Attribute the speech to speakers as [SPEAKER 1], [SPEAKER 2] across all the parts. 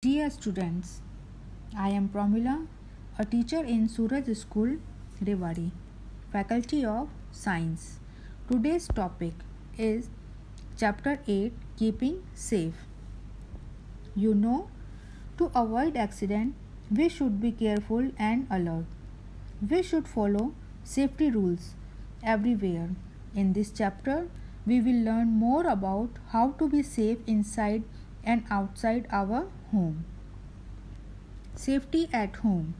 [SPEAKER 1] Dear students, I am Pramila, a teacher in Suraj School, Rewari, Faculty of Science. Today's topic is Chapter 8 Keeping Safe. You know, to avoid accident, we should be careful and alert. We should follow safety rules everywhere. In this chapter, we will learn more about how to be safe inside and outside our home. Safety at home.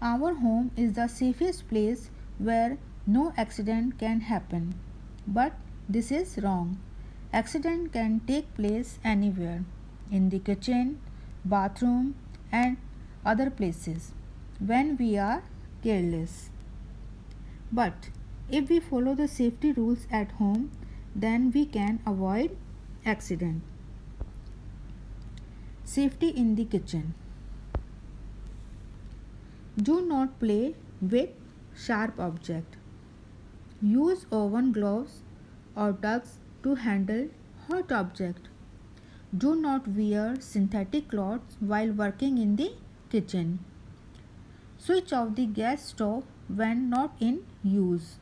[SPEAKER 1] Our home is the safest place where no accident can happen. But this is wrong. Accident can take place anywhere, in the kitchen, bathroom, and other places when we are careless. But if we follow the safety rules at home, then we can avoid accident. Safety in the kitchen. Do not play with sharp objects. Use oven gloves or tugs to handle hot objects. Do not wear synthetic clothes while working in the kitchen. Switch off the gas stove when not in use.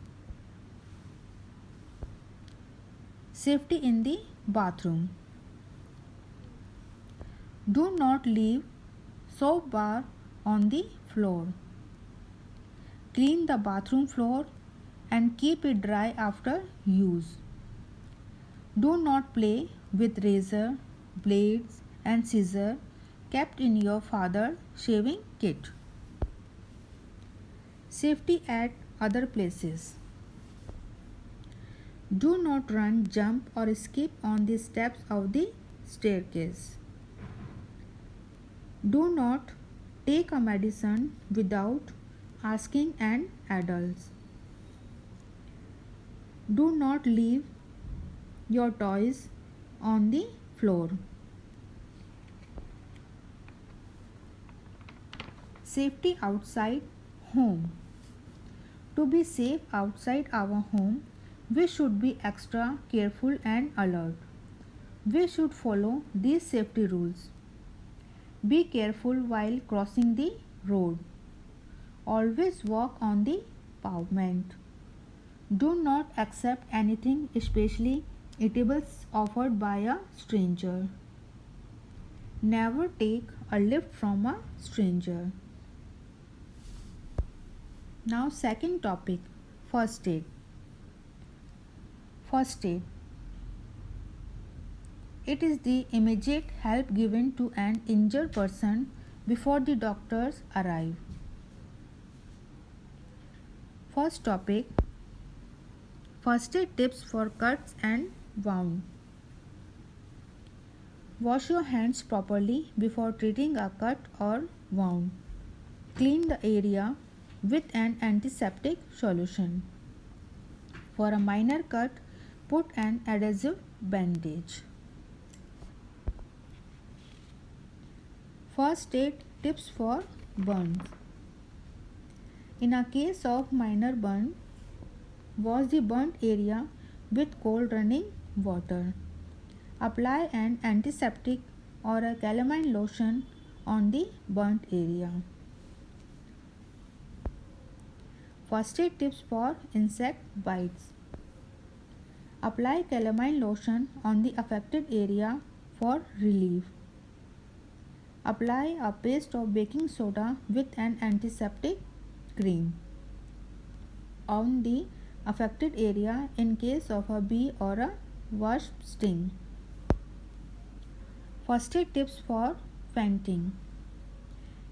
[SPEAKER 1] Safety in the bathroom. Do not leave soap bar on the floor. Clean the bathroom floor and keep it dry after use. Do not play with razor, blades and scissors kept in your father's shaving kit. Safety at other places. Do not run, jump or skip on the steps of the staircase. Do not take a medicine without asking an adult. Do not leave your toys on the floor. Safety outside home. To be safe outside our home, we should be extra careful and alert. We should follow these safety rules. Be careful while crossing the road. Always walk on the pavement. Do not accept anything, especially eatables offered by a stranger. Never take a lift from a stranger. Now, second topic, first aid. First aid. It is the immediate help given to an injured person before the doctors arrive. First topic, first aid tips for cuts and wounds. Wash your hands properly before treating a cut or wound. Clean the area with an antiseptic solution. For a minor cut, put an adhesive bandage. First aid tips for burns. In a case of minor burn, wash the burnt area with cold running water. Apply an antiseptic or a calamine lotion on the burnt area. First aid tips for insect bites. Apply calamine lotion on the affected area for relief. Apply a paste of baking soda with an antiseptic cream on the affected area in case of a bee or a wasp sting. First aid tips for fainting.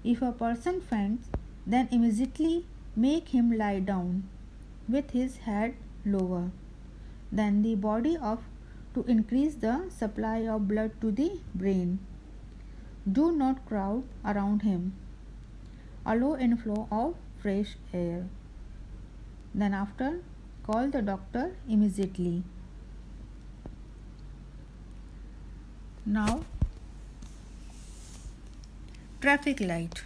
[SPEAKER 1] If a person faints, then immediately make him lie down with his head lower than the body to increase the supply of blood to the brain. Do not crowd around him. Allow inflow of fresh air. Then after, call the doctor immediately. Now, traffic light.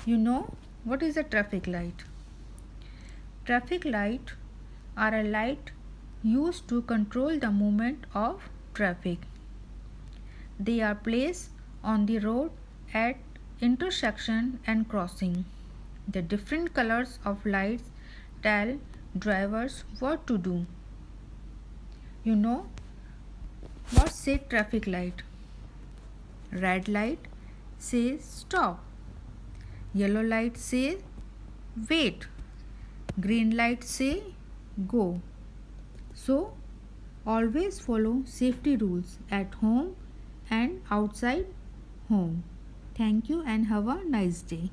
[SPEAKER 1] You know what is a traffic light? Traffic light are a light used to control the movement of traffic. They are placed on the road at intersection and crossing. The different colors of lights tell drivers what to do. You know what says traffic light? Red light says stop. Yellow light says wait. Green light say go. So always follow safety rules at home and outside home. Thank you and have a nice day.